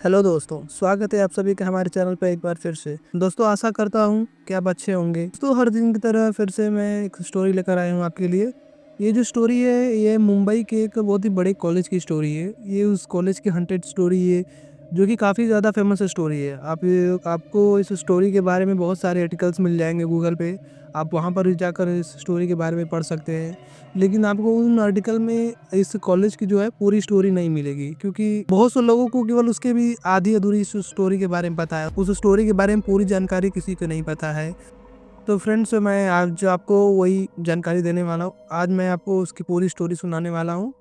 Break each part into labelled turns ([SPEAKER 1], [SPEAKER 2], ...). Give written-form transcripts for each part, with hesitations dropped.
[SPEAKER 1] Hello दोस्तों, स्वागत है आप सभी का हमारे चैनल पे एक बार फिर से। दोस्तों आशा करता हूँ कि आप अच्छे होंगे। दोस्तों हर दिन की तरह फिर से मैं एक स्टोरी लेकर आया हूँ आपके लिए। ये जो स्टोरी है ये मुंबई के एक बहुत ही बड़े कॉलेज की स्टोरी है। ये उस कॉलेज की हॉन्टेड स्टोरी है जो कि काफ़ी ज़्यादा फेमस स्टोरी है। आपको इस स्टोरी के बारे में बहुत सारे आर्टिकल्स मिल जाएंगे गूगल पे। आप वहाँ पर जाकर इस स्टोरी के बारे में पढ़ सकते हैं। लेकिन आपको उन आर्टिकल में इस कॉलेज की जो है पूरी स्टोरी नहीं मिलेगी, क्योंकि बहुत से लोगों को केवल उसके भी आधी अधूरी इस स्टोरी के बारे में पता है। उस स्टोरी के बारे में पूरी जानकारी किसी को नहीं पता है। तो फ्रेंड्स, मैं आज आपको वही जानकारी देने वाला हूँ। आज मैं आपको उसकी पूरी स्टोरी सुनाने वाला हूँ।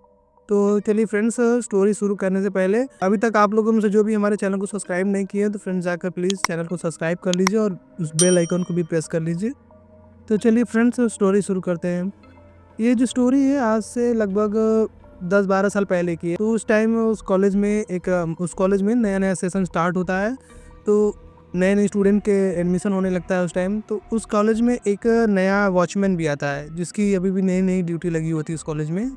[SPEAKER 1] तो चलिए फ्रेंड्स, स्टोरी शुरू करने से पहले अभी तक आप लोगों में से जो भी हमारे चैनल को सब्सक्राइब नहीं किए तो फ्रेंड्स जाकर प्लीज़ चैनल को सब्सक्राइब कर लीजिए और उस बेल आइकन को भी प्रेस कर लीजिए। तो चलिए फ्रेंड्स, स्टोरी शुरू करते हैं। ये जो स्टोरी है आज से लगभग 10-12 साल पहले की है। तो उस टाइम उस कॉलेज में नया नया सेशन स्टार्ट होता है। तो नए नए स्टूडेंट के एडमिशन होने लगता है उस टाइम। तो उस कॉलेज में एक नया वॉचमैन भी आता है जिसकी अभी भी नई नई ड्यूटी लगी होती है उस कॉलेज में।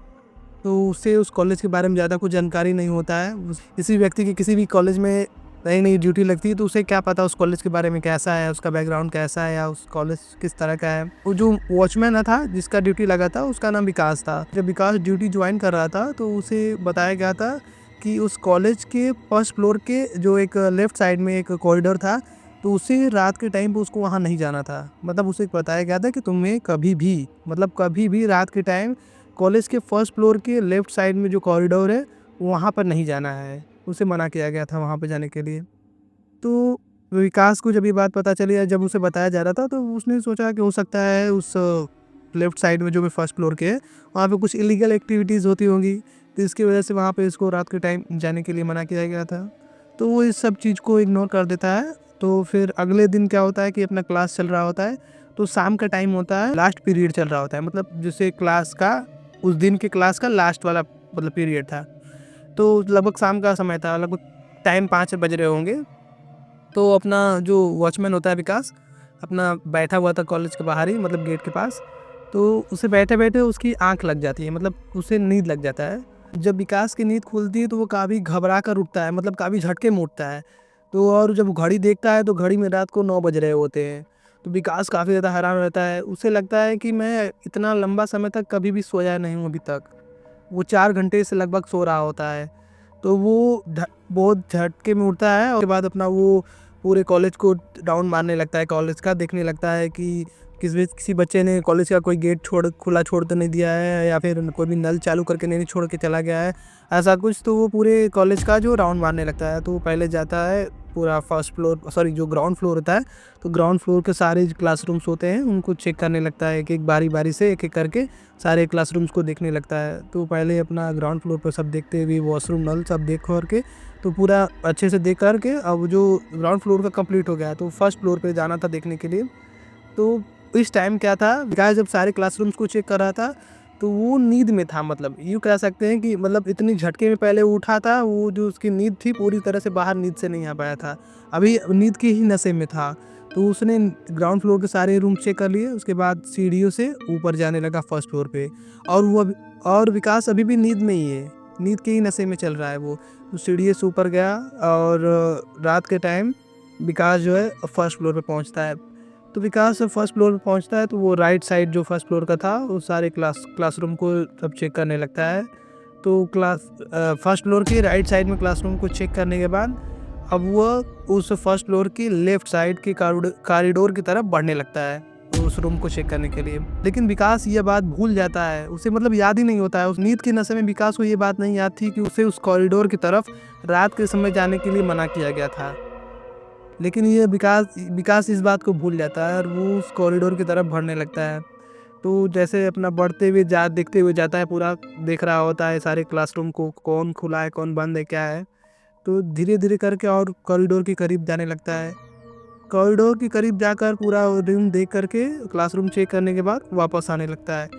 [SPEAKER 1] तो उससे उस कॉलेज के बारे में ज़्यादा कुछ जानकारी नहीं होता है। किसी व्यक्ति की किसी भी कॉलेज में नई नई ड्यूटी लगती है तो उसे क्या पता उस कॉलेज के बारे में कैसा है, उसका बैकग्राउंड कैसा है या उस कॉलेज किस तरह का है। वो जो वॉचमैन था जिसका ड्यूटी लगा था उसका नाम विकास था। जब विकास ड्यूटी ज्वाइन कर रहा था तो उसे बताया गया था कि उस कॉलेज के फर्स्ट फ्लोर के जो एक लेफ्ट साइड में एक कॉरिडोर था, तो उसे रात के टाइम पे उसको वहाँ नहीं जाना था। मतलब उसे बताया गया था कि तुम्हें कभी भी रात के टाइम कॉलेज के फर्स्ट फ्लोर के लेफ्ट साइड में जो कॉरिडोर है वहाँ पर नहीं जाना है। उसे मना किया गया था वहाँ पे जाने के लिए। तो विकास को जब ये बात पता चली या जब उसे बताया जा रहा था तो उसने सोचा कि हो सकता है उस लेफ्ट साइड में जो भी फर्स्ट फ्लोर के है वहाँ पे कुछ इलीगल एक्टिविटीज़ होती होंगी, तो इसकी वजह से वहाँ पे इसको रात के टाइम जाने के लिए मना किया गया था। तो वो इस सब चीज़ को इग्नोर कर देता है। तो फिर अगले दिन क्या होता है कि अपना क्लास चल रहा होता है। तो शाम का टाइम होता है, लास्ट पीरियड चल रहा होता है, मतलब जैसे क्लास का उस दिन के क्लास का लास्ट वाला मतलब पीरियड था। तो लगभग शाम का समय था, लगभग टाइम 5 बज रहे होंगे। तो अपना जो वॉचमैन होता है विकास अपना बैठा हुआ था कॉलेज के बाहर ही, मतलब गेट के पास। तो उसे बैठे बैठे उसकी आंख लग जाती है, मतलब उसे नींद लग जाता है। जब विकास की नींद खुलती है तो वो काफ़ी घबरा कर उठता है, मतलब काफ़ी झटके में उठता है। तो और जब घड़ी देखता है तो घड़ी में रात को 9 बज रहे होते हैं। तो विकास काफ़ी ज़्यादा हैरान रहता है। उसे लगता है कि मैं इतना लंबा समय तक कभी भी सोया नहीं हूँ अभी तक। वो 4 घंटे से लगभग सो रहा होता है। तो वो बहुत झटके में उठता है और उसके बाद अपना वो पूरे कॉलेज को राउंड मारने लगता है, कॉलेज का देखने लगता है कि किसी बच्चे ने कॉलेज का कोई गेट खुला छोड़ तो नहीं दिया है या फिर कोई भी नल चालू करके नहीं छोड़ के चला गया है, ऐसा कुछ। तो वो पूरे कॉलेज का जो राउंड मारने लगता है। तो वो पहले जाता है पूरा जो ग्राउंड फ्लोर होता है। तो ग्राउंड फ्लोर के सारे क्लासरूम्स होते हैं उनको चेक करने लगता है, एक एक बारी बारी से एक एक करके सारे क्लासरूम्स को देखने लगता है। तो पहले अपना ग्राउंड फ्लोर पर सब देखते हुए वॉशरूम नल सब देख करके तो पूरा अच्छे से देख करके अब जो ग्राउंड फ्लोर का कंप्लीट हो गया तो फर्स्ट फ्लोर पे जाना था देखने के लिए। तो इस टाइम क्या था, विकास जब सारे क्लासरूम्स को चेक कर रहा था तो वो नींद में था। मतलब यूँ कह सकते हैं कि मतलब इतनी झटके में पहले उठा था, वो जो उसकी नींद थी पूरी तरह से बाहर नींद से नहीं आ पाया था, अभी नींद की ही नशे में था। तो उसने ग्राउंड फ्लोर के सारे रूम चेक कर लिए, उसके बाद सीढ़ियों से ऊपर जाने लगा फर्स्ट फ्लोर पे। और विकास अभी भी नींद में ही है, नींद के ही नशे में चल रहा है वो। तो सीढ़ियों से ऊपर गया और रात के टाइम विकास जो है फर्स्ट फ्लोर पे पहुंचता है। तो विकास जब फर्स्ट फ्लोर पे पहुंचता है तो वो राइट साइड जो फर्स्ट फ्लोर का था वो सारे क्लासरूम को सब चेक करने लगता है। तो फर्स्ट फ्लोर की राइट साइड में क्लासरूम को चेक करने के बाद अब वो उस फर्स्ट फ्लोर की लेफ्ट साइड के कॉरिडोर की तरफ बढ़ने लगता है उस रूम को चेक करने के लिए। लेकिन विकास ये बात भूल जाता है, उसे मतलब याद ही नहीं होता है। उस नींद के नशे में विकास को ये बात नहीं याद थी कि उसे उस कॉरिडोर की तरफ रात के समय जाने के लिए मना किया गया था। लेकिन ये विकास इस बात को भूल जाता है और वो उस कॉरिडोर की तरफ बढ़ने लगता है। तो जैसे अपना बढ़ते हुए देखते हुए जाता है, पूरा देख रहा होता है सारे क्लासरूम को, कौन खुला है कौन बंद है क्या है। तो धीरे धीरे करके और कॉरिडोर के करीब जाने लगता है। कॉरिडोर के करीब जाकर पूरा रूम देख करके क्लासरूम चेक करने के बाद वापस आने लगता है।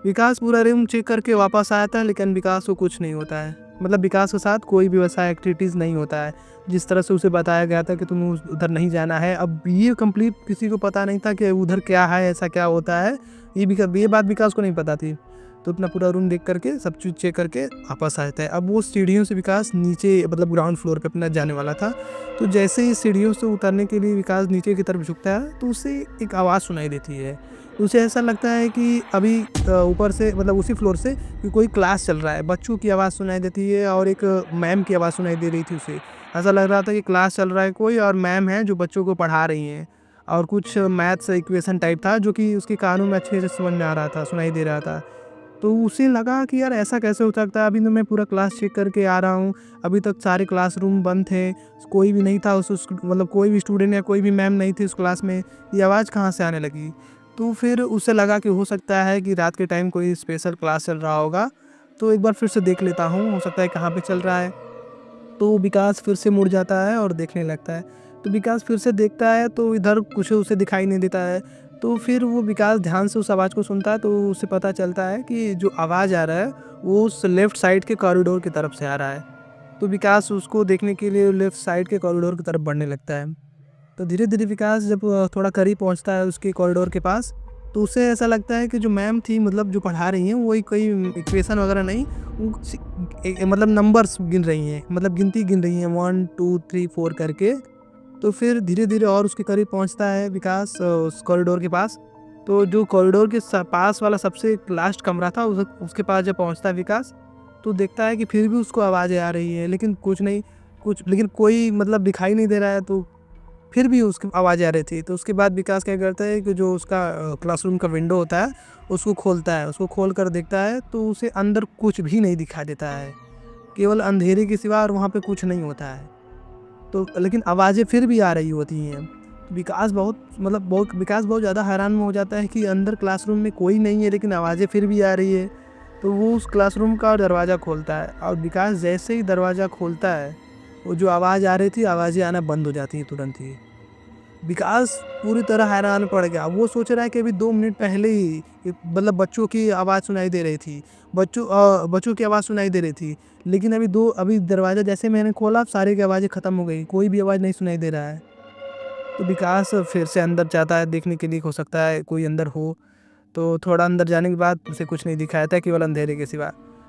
[SPEAKER 1] विकास पूरा रूम चेक करके वापस आया था लेकिन विकास को कुछ नहीं होता है, मतलब विकास के साथ कोई भी वैसा एक्टिविटीज़ नहीं होता है जिस तरह से उसे बताया गया था कि तुम्हें उधर नहीं जाना है। अब ये कंप्लीट किसी को पता नहीं था कि उधर क्या है, ऐसा क्या होता है। ये बात विकास को नहीं पता थी। तो अपना पूरा रूम देख करके सब चीज़ चेक करके वापस आ जाता है। अब वो सीढ़ियों से विकास नीचे मतलब ग्राउंड फ्लोर पे अपना जाने वाला था। तो जैसे ही सीढ़ियों से उतरने के लिए विकास नीचे की तरफ झुकता है तो उसे एक आवाज़ सुनाई देती है। उसे ऐसा लगता है कि अभी ऊपर से मतलब उसी फ्लोर से कि कोई क्लास चल रहा है। बच्चों की आवाज़ सुनाई देती है और एक मैम की आवाज़ सुनाई दे रही थी उसे। ऐसा लग रहा था कि क्लास चल रहा है कोई और मैम है जो बच्चों को पढ़ा रही हैं। और कुछ मैथ्स इक्वेशन टाइप था जो कि उसके कानों में अच्छे से समझ में आ रहा था, सुनाई दे रहा था। तो उसे लगा कि यार ऐसा कैसे हो सकता है, अभी तो मैं पूरा क्लास चेक करके आ रहा हूँ, अभी तक सारे क्लासरूम बंद थे, कोई भी नहीं था उस मतलब कोई भी स्टूडेंट या कोई भी मैम नहीं थी उस क्लास में, ये आवाज़ कहाँ से आने लगी? तो फिर उसे लगा कि हो सकता है कि रात के टाइम कोई स्पेशल क्लास चल रहा होगा, तो एक बार फिर से देख लेता हूँ, हो सकता है कहाँ पे चल रहा है। तो विकास फिर से मुड़ जाता है और देखने लगता है। तो विकास फिर से देखता है तो इधर कुछ उसे दिखाई नहीं देता है। तो फिर वो विकास ध्यान से उस आवाज़ को सुनता है तो उसे पता चलता है कि जो आवाज़ आ रहा है वो उस लेफ्ट साइड के कॉरिडोर की तरफ से आ रहा है। तो विकास उसको देखने के लिए लेफ्ट साइड के कॉरिडोर की तरफ बढ़ने लगता है। तो धीरे-धीरे विकास जब थोड़ा करीब पहुँचता है उसके कॉरिडोर के पास, तो उसे ऐसा लगता है कि जो मैम थी मतलब जो पढ़ा रही हैं वही कोई इक्वेशन वगैरह नहीं, वो मतलब नंबर्स गिन रही हैं, मतलब गिनती गिन रही हैं 1, 2, 3, 4 करके। तो फिर धीरे-धीरे और उसके करीब पहुँचता है विकास उस कॉरिडोर के पास। तो जो कॉरिडोर के पास वाला सबसे लास्ट कमरा था उसके पास जब पहुँचता है विकास, तो देखता है कि फिर भी उसको आवाज़ें आ रही हैं, लेकिन कुछ नहीं, कुछ लेकिन कोई मतलब दिखाई नहीं दे रहा है। तो फिर भी उसकी आवाज़ें आ रही थी। तो उसके बाद विकास क्या करता है कि जो उसका क्लासरूम का विंडो होता है, उसको खोलता है। उसको खोल कर देखता है तो उसे अंदर कुछ भी नहीं दिखाई देता है। केवल अंधेरे के सिवा और वहाँ पे कुछ नहीं होता है। तो लेकिन आवाज़ें फिर भी आ रही होती हैं। विकास बहुत ज़्यादा हैरान में हो जाता है कि अंदर क्लासरूम में कोई नहीं है लेकिन आवाज़ें फिर भी आ रही है। तो वो उस क्लासरूम का दरवाज़ा खोलता है और विकास जैसे ही दरवाज़ा खोलता है, वो जो आवाज़ आ रही थी, आवाज़ें आना बंद हो जाती हैं तुरंत ही। विकास पूरी तरह हैरान पड़ गया। वो सोच रहा है कि अभी 2 मिनट पहले ही मतलब बच्चों की आवाज़ सुनाई दे रही थी। बच्चों की आवाज़ सुनाई दे रही थी। लेकिन अभी दरवाज़ा जैसे मैंने खोला सारी की आवाज़ें ख़त्म हो गई। कोई भी आवाज़ नहीं सुनाई दे रहा है। तो विकास फिर से अंदर जाता है देखने के लिए, हो सकता है कोई अंदर हो। तो थोड़ा अंदर जाने के बाद उसे कुछ नहीं दिखाया था केवल अंधेरे के सिवा।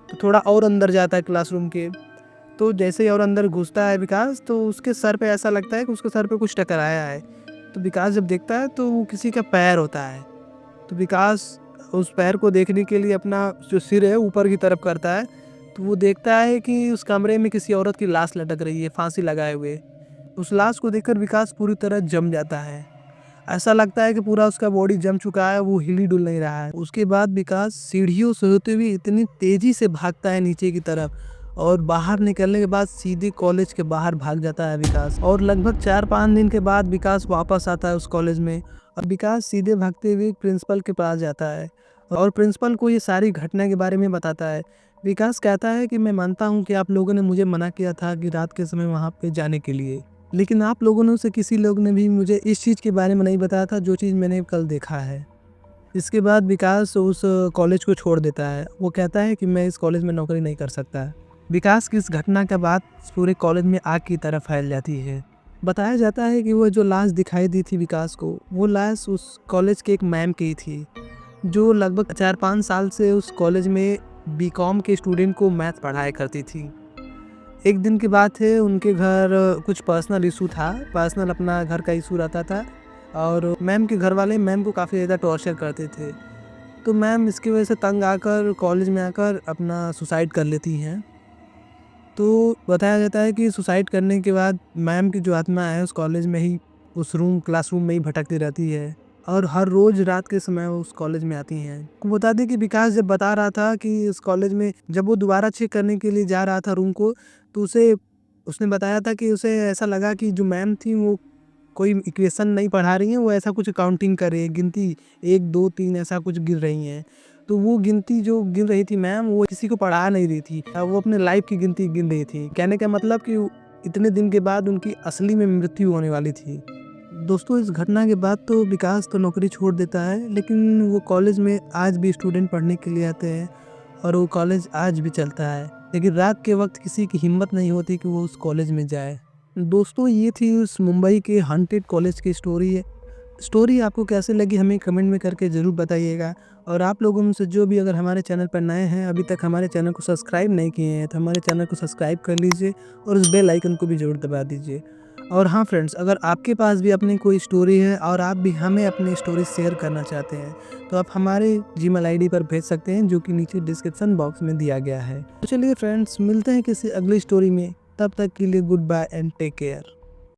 [SPEAKER 1] तो थोड़ा और अंदर जाता है क्लासरूम के। तो जैसे ही और अंदर घुसता है विकास, तो उसके सर पे ऐसा लगता है कि उसके सर पे कुछ टकराया है। तो विकास जब देखता है तो वो किसी का पैर होता है। तो विकास उस पैर को देखने के लिए अपना जो सिर है ऊपर की तरफ करता है। तो वो देखता है कि उस कमरे में किसी औरत की लाश लटक रही है फांसी लगाए हुए। उस लाश को देखकर विकास पूरी तरह जम जाता है। ऐसा लगता है कि पूरा उसका बॉडी जम चुका है, वो हिल डुल नहीं रहा है। उसके बाद विकास सीढ़ियों से होते हुए इतनी तेजी से भागता है नीचे की तरफ और बाहर निकलने के बाद सीधे कॉलेज के बाहर भाग जाता है विकास। और लगभग 4-5 दिन के बाद विकास वापस आता है उस कॉलेज में और विकास सीधे भागते हुए प्रिंसिपल के पास जाता है और प्रिंसिपल को ये सारी घटना के बारे में बताता है। विकास कहता है कि मैं मानता हूँ कि आप लोगों ने मुझे मना किया था कि रात के समय वहाँ पे जाने के लिए, लेकिन आप लोगों में से किसी लोग ने भी मुझे इस चीज़ के बारे में नहीं बताया था जो चीज़ मैंने कल देखा है। इसके बाद विकास उस कॉलेज को छोड़ देता है। वो कहता है कि मैं इस कॉलेज में नौकरी नहीं कर सकता। विकास की इस घटना के बाद पूरे कॉलेज में आग की तरह फैल जाती है। बताया जाता है कि वो जो लाश दिखाई दी थी विकास को, वो लाश उस कॉलेज के एक मैम की थी, जो लगभग 4-5 साल से उस कॉलेज में बीकॉम के स्टूडेंट को मैथ पढ़ाया करती थी। एक दिन की बात है, उनके घर कुछ पर्सनल इशू था, पर्सनल अपना घर का इशू रहता था और मैम के घर वाले मैम को काफ़ी ज़्यादा टॉर्चर करते थे। तो मैम इसकी वजह से तंग आकर कॉलेज में आकर अपना सुसाइड कर लेती हैं। तो बताया जाता है कि सुसाइड करने के बाद मैम की जो आत्मा है उस कॉलेज में ही उस क्लासरूम में ही भटकती रहती है और हर रोज़ रात के समय वो उस कॉलेज में आती हैं। को बता दें कि विकास जब बता रहा था कि इस कॉलेज में जब वो दोबारा चेक करने के लिए जा रहा था रूम को, तो उसने बताया था कि उसे ऐसा लगा कि जो मैम थी वो कोई इक्वेशन नहीं पढ़ा रही हैं, वो ऐसा कुछ काउंटिंग कर रही है, गिनती 1, 2, 3 ऐसा कुछ गिन रही हैं। तो वो गिनती जो गिन रही थी मैम, वो किसी को पढ़ा नहीं रही थी। वो अपने लाइफ की गिनती गिन रही थी। कहने का मतलब कि इतने दिन के बाद उनकी असली में मृत्यु होने वाली थी। दोस्तों, इस घटना के बाद तो विकास तो नौकरी छोड़ देता है, लेकिन वो कॉलेज में आज भी स्टूडेंट पढ़ने के लिए आते हैं और वो कॉलेज आज भी चलता है। लेकिन रात के वक्त किसी की हिम्मत नहीं होती कि वो उस कॉलेज में जाए। दोस्तों, ये थी उस मुंबई के हॉन्टेड कॉलेज की स्टोरी है। स्टोरी आपको कैसे लगी हमें कमेंट में करके ज़रूर बताइएगा। और आप लोगों में से जो भी अगर हमारे चैनल पर नए हैं, अभी तक हमारे चैनल को सब्सक्राइब नहीं किए हैं, तो हमारे चैनल को सब्सक्राइब कर लीजिए और उस बेल आइकन को भी ज़रूर दबा दीजिए। और हाँ फ्रेंड्स, अगर आपके पास भी अपनी कोई स्टोरी है और आप भी हमें अपनी स्टोरी शेयर करना चाहते हैं, तो आप हमारे जीमेल आईडी पर भेज सकते हैं, जो कि नीचे डिस्क्रिप्शन बॉक्स में दिया गया है। तो चलिए फ्रेंड्स, मिलते हैं किसी अगली स्टोरी में। तब तक के लिए goodbye and take care.